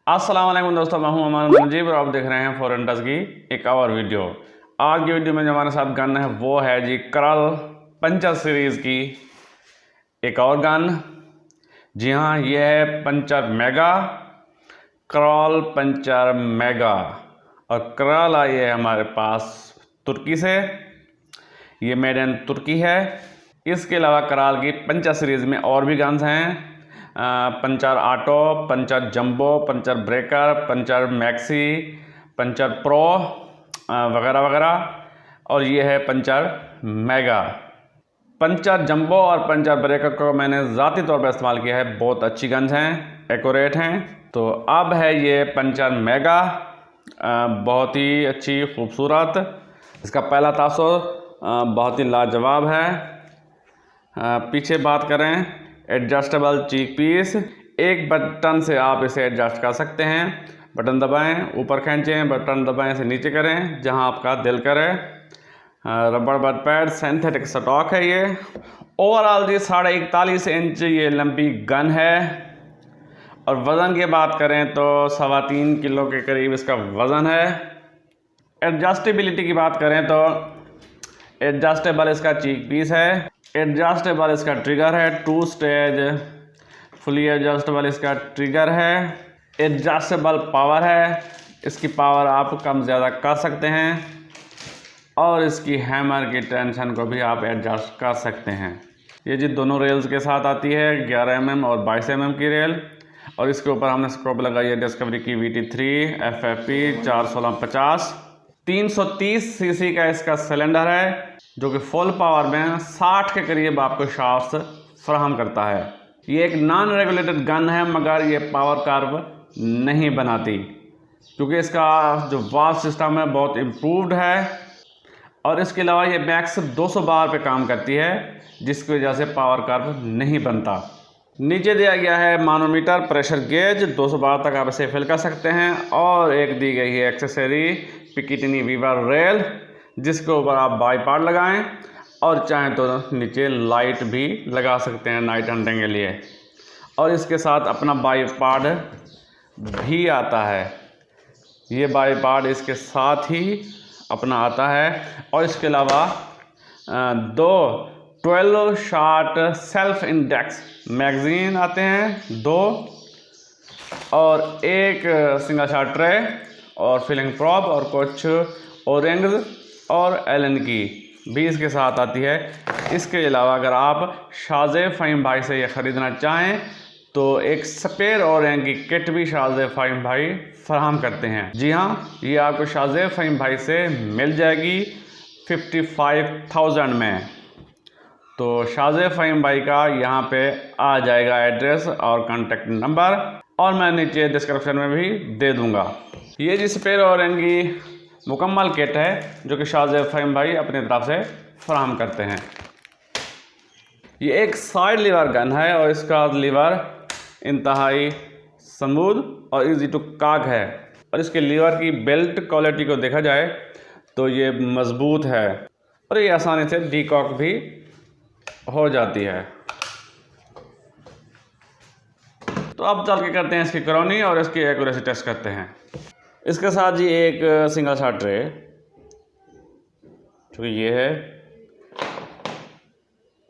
अस्सलाम वालेकुम दोस्तों, मैं हूं अमान मुजीब और आप देख रहे हैं फॉरेन टच की एक और वीडियो। आज की वीडियो में जो हमारे साथ गन है वो है जी करल पंचर सीरीज़ की एक और गन। जी हाँ, ये है पंचर मेगा, करल पंचर मेगा। और करल आई है हमारे पास तुर्की से, ये मेड इन तुर्की है। इसके अलावा करल की पंचर सीरीज़ में और भी गन्स हैं, puncture auto, puncture jumbo, puncture breaker, puncture maxi, puncture pro वगैरह वगैरह। और ये है पंचर मेगा। पंचर जंबो और पंचर ब्रेकर को मैंने ज़ाती तौर पर इस्तेमाल किया है, बहुत अच्छी गन्स हैं, एक्यूरेट हैं। तो अब है ये पंचर मेगा, बहुत ही अच्छी खूबसूरत। इसका पहला तासुर बहुत ही लाजवाब है। पीछे बात करें, एडजस्टेबल चीक पीस, एक बटन से आप इसे एडजस्ट कर सकते हैं। बटन दबाएं, ऊपर खींचें, बटन दबाएं से नीचे करें जहां आपका दिल करे। रबड़ बट पैड, सिंथेटिक स्टॉक है ये। ओवरऑल जी 41.5 इंच ये लंबी गन है। और वज़न की बात करें तो 3.25 किलो के करीब इसका वज़न है। एडजस्टेबिलिटी की बात करें तो एडजस्टेबल इसका चीक पीस है, एडजस्टेबल इसका ट्रिगर है, 2 स्टेज फुली एडजस्टेबल इसका ट्रिगर है। एडजस्टेबल पावर है, इसकी पावर आप कम ज़्यादा कर सकते हैं। और इसकी हैमर की टेंशन को भी आप एडजस्ट कर सकते हैं। ये जी दोनों रेल्स के साथ आती है, 11 mm और 22 mm की रेल। और इसके ऊपर हमने स्कोप लगाई है डिस्कवरी की VT3 FFP 41650। 330 cc का इसका सिलेंडर है, जो कि फुल पावर में 60 के करीब आपको शाफ्ट्स फराहम करता है। ये एक नॉन रेगुलेटेड गन है, मगर ये पावर कर्व नहीं बनाती, क्योंकि इसका जो वाल्व सिस्टम है बहुत इम्प्रूव्ड है। और इसके अलावा ये मैक्स 200 बार पे काम करती है, जिसकी वजह से पावर कर्व नहीं बनता। नीचे दिया गया है मानोमीटर, प्रेशर गेज, 200 बार तक आप इसे फिल कर सकते हैं। और एक दी गई है एक्सेसरी पिकेटिनी वीवर रेल, जिसके ऊपर आप बाईपार्ट लगाएं और चाहें तो नीचे लाइट भी लगा सकते हैं नाइट हंटिंग के लिए। और इसके साथ अपना बाईपार्ट भी आता है, ये बाईपार्ट इसके साथ ही अपना आता है। और इसके अलावा 2 12 शॉट सेल्फ इंडेक्स मैगजीन आते हैं, 2 और एक सिंगल शॉट ट्रे और फिलिंग प्रॉप और कुछ ओरिंग्स और एलन की भी इसके साथ आती है। इसके अलावा अगर आप शाज़े फ़हीम भाई से ये ख़रीदना चाहें तो एक स्पेयर ओरिंग की किट भी शाज़े फ़हीम भाई फराहम करते हैं। जी हाँ, ये आपको शाज़े फ़हीम भाई से मिल जाएगी 55,000 में। तो शाज़े फ़हीम भाई का यहाँ पे आ जाएगा एड्रेस और कॉन्टेक्ट नंबर, और मैं नीचे डिस्क्रिप्शन में भी दे दूँगा। ये जी स्पेयर ओरिंग की मुकम्मल किट है, जो कि शाज़े फ़हीम भाई अपनी तरफ से फराहम करते हैं। ये एक साइड लीवर गन है और इसका लीवर इंतहाई स्मूथ और इजी टू काग है। और इसके लीवर की बेल्ट क्वालिटी को देखा जाए तो ये मजबूत है और ये आसानी से डीकॉक भी हो जाती है। तो अब चल के करते हैं इसकी करौनी और इसकी एक्यूरेसी टेस्ट करते हैं। इसके साथ जी एक सिंगल शॉट ट्रे, क्योंकि ये है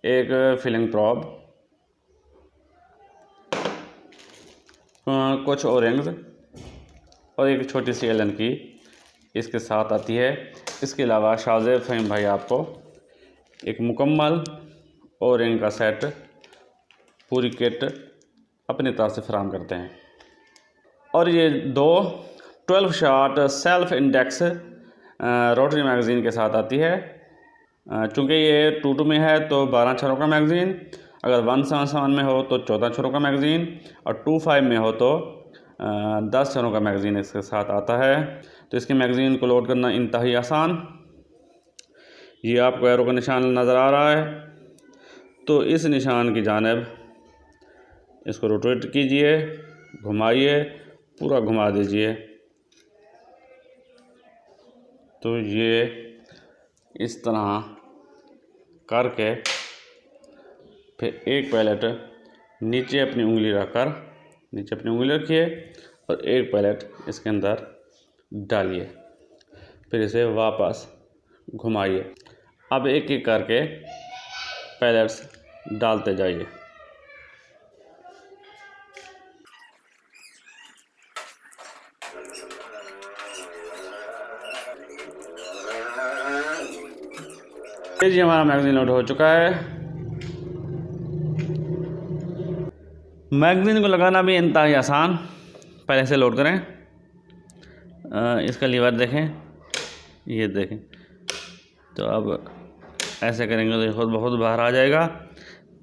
एक फिलिंग प्रॉप, कुछ ओरिंग्स और एक छोटी सी एलन की इसके साथ आती है। इसके अलावा शाज़े फ़हीम भाई आपको एक मुकम्मल ओरिंग का सेट, पूरी किट अपनी तरफ से फराहम करते हैं। और ये 2 12 shot self index rotary magazine के साथ आती है। चूँकि ये 2-2 में है तो 12 छरों का मैगज़ीन, अगर 177 में हो तो 14 छरों का मैगज़ीन, और 25 में हो तो 10 छरों का मैगज़ीन इसके साथ आता है। तो इसकी मैगज़ीन को लोड करना इंतहाई आसान। ये आपको एरो का निशान नज़र आ रहा है, तो इस निशान की जानिब इसको रोटेट कीजिए, घुमाइए, पूरा घुमा दीजिए। तो ये इस तरह करके फिर एक पैलेट नीचे अपनी उंगली रखकर, नीचे अपनी उंगली रखिए और एक पैलेट इसके अंदर डालिए, फिर इसे वापस घुमाइए। अब एक एक करके पैलेट्स डालते जाइए। ये जी हमारा मैगज़ीन लोड हो चुका है। मैगज़ीन को लगाना भी इंतहाई आसान। पहले से लोड करें। इसका लीवर देखें, ये देखें। तो अब ऐसे करेंगे तो खुद बहुत बाहर आ जाएगा।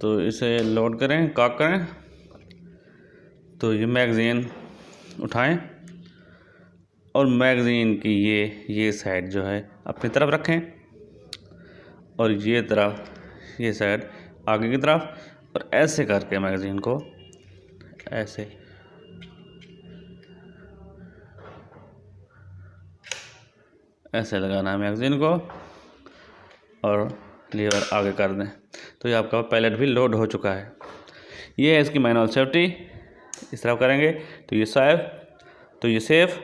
तो इसे लोड करें, कॉक करें। तो ये मैगज़ीन उठाएं और मैगज़ीन की ये साइड जो है अपनी तरफ रखें और ये तरफ, ये साइड आगे की तरफ, और ऐसे करके मैगज़ीन को ऐसे लगाना है मैगज़ीन को और लीवर आगे कर दें। तो ये आपका पैलेट भी लोड हो चुका है। ये है इसकी मैनुअल सेफ्टी। इस तरफ करेंगे तो ये सेफ,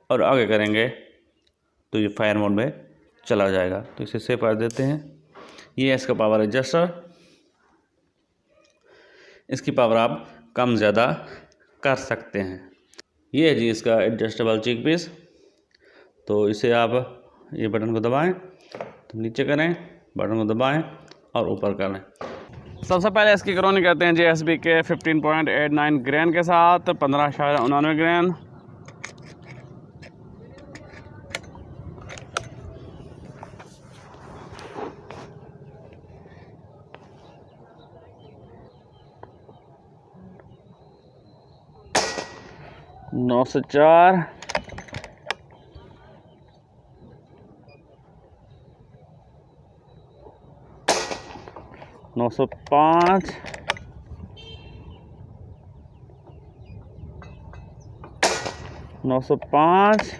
और आगे करेंगे तो ये फायर मोड में चला जाएगा। तो इसे सेफ कर देते हैं। ये है इसका पावर एडजस्टर। इसकी पावर आप कम ज़्यादा कर सकते हैं। ये है जी इसका एडजस्टेबल चीक पीस। तो इसे आप ये बटन को दबाएं तो नीचे करें, बटन को दबाएं और ऊपर करें। सबसे पहले इसकी क्रोनी करते हैं JSB के 15.89 ग्रेन के साथ 15.99 ग्रेन। नौ सौ 4, 905, 905,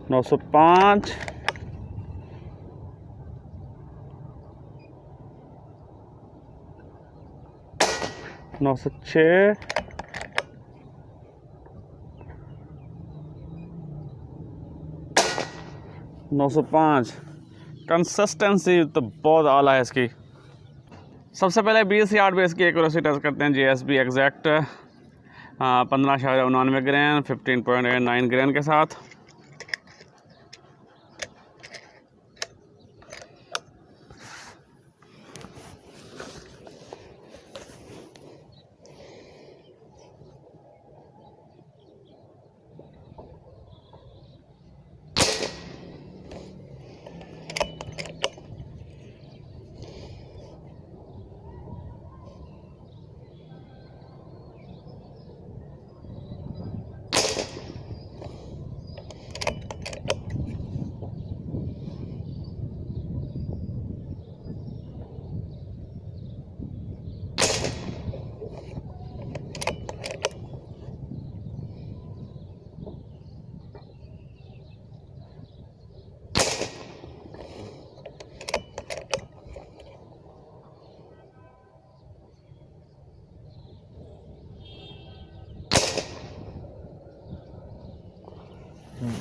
905, 906, 905। कंसिस्टेंसी तो बहुत आला है इसकी। सबसे पहले 20 यार्ड बेस की एक्यूरेसी टेस्ट करते हैं JSB एग्जैक्ट 15.99 ग्रेन 15.89 ग्रेन के साथ।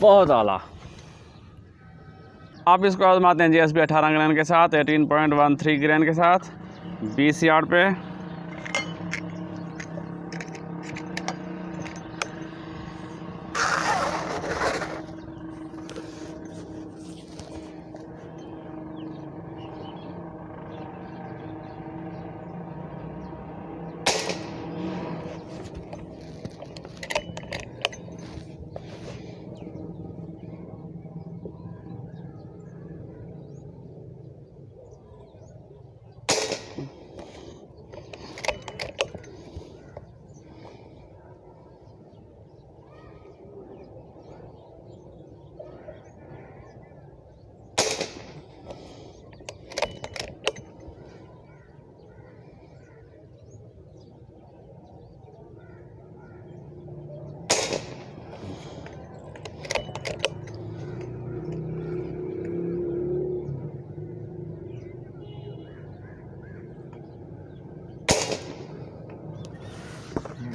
बहुत आला। आप इसको आजमाते हैं JSB 18 ग्रेन के साथ 18.13 ग्रेन के साथ 20 यार्ड पे।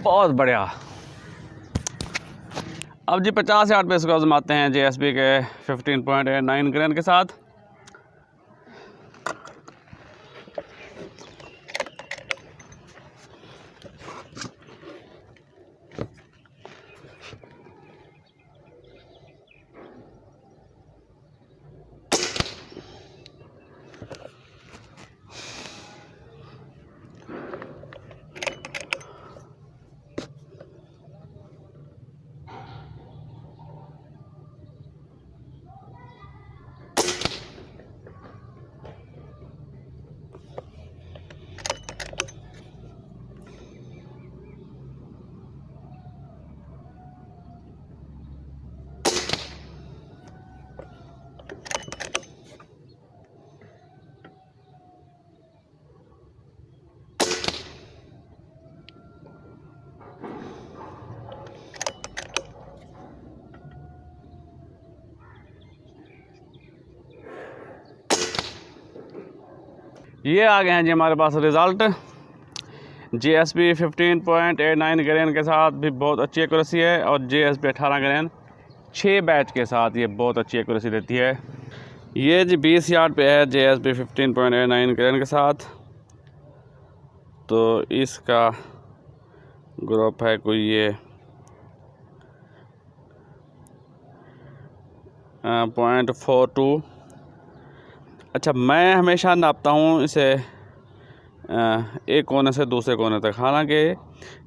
बहुत बढ़िया। अब जी 50 यार्ड पे इसको आजमाते हैं JSB के 15.9 ग्रेन के साथ। ये आ गए हैं जी हमारे पास रिज़ल्ट। JSB 15.89 ग्रेन के साथ भी बहुत अच्छी एक्यूरेसी है, और JSB 18 ग्रेन 6 बैच के साथ ये बहुत अच्छी एक्यूरेसी देती है। ये जी 20 यार्ड पे है JSB 15.89 ग्रेन के साथ। तो इसका ग्रुप है कोई ये 0.42। अच्छा, मैं हमेशा नापता हूँ इसे एक कोने से दूसरे कोने तक। हालांकि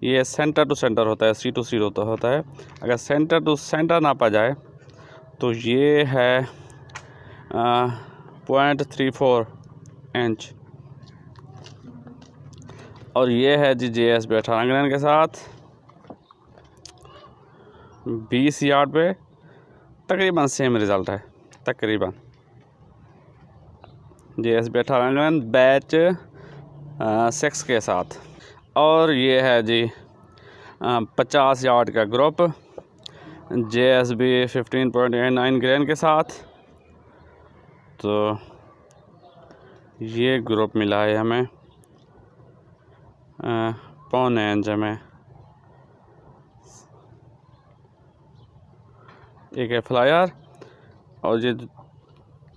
ये सेंटर टू सेंटर होता है, C टू C होता है। अगर सेंटर टू सेंटर नापा जाए तो ये है 0.34 इंच, और ये है जी JSB 18 ग्रेन के साथ 20 यार्ड पे। तकरीबन सेम रिज़ल्ट है, तकरीबन। JSB 18 ग्रेन बैच 6 के साथ। और ये है जी 50 यार्ड का ग्रुप JSB 15.89 ग्रेन के साथ। तो ये ग्रुप मिला है हमें 0.25 इंच में। एक है फ्लायर, और ये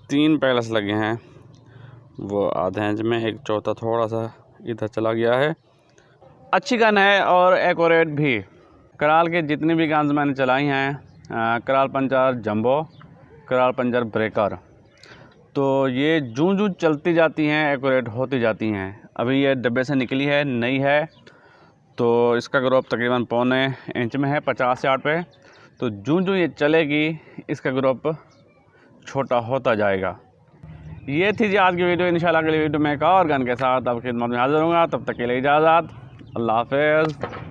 3 पैलस लगे हैं वो आधे इंच में, एक चौथा थोड़ा सा इधर चला गया है। अच्छी गन है और एक्यूरेट भी। कराल के जितनी भी गन्स मैंने चलाई हैं, कराल पंचर जंबो, कराल पंचर ब्रेकर, तो ये जूं चलती जाती हैं एक्यूरेट होती जाती हैं। अभी ये डब्बे से निकली है, नई है, तो इसका ग्रुप तकरीबन 0.25 इंच में है 50 यार्ड पे। तो जूं ये चलेगी इसका ग्रुप छोटा होता जाएगा। ये थी जी आज की वीडियो। इंशाल्लाह अगली वीडियो में एक और गन के साथ आपकी खिदमत में हाजिर होऊंगा। तब तक के लिए इजाज़त, अल्लाह हाफ़िज़।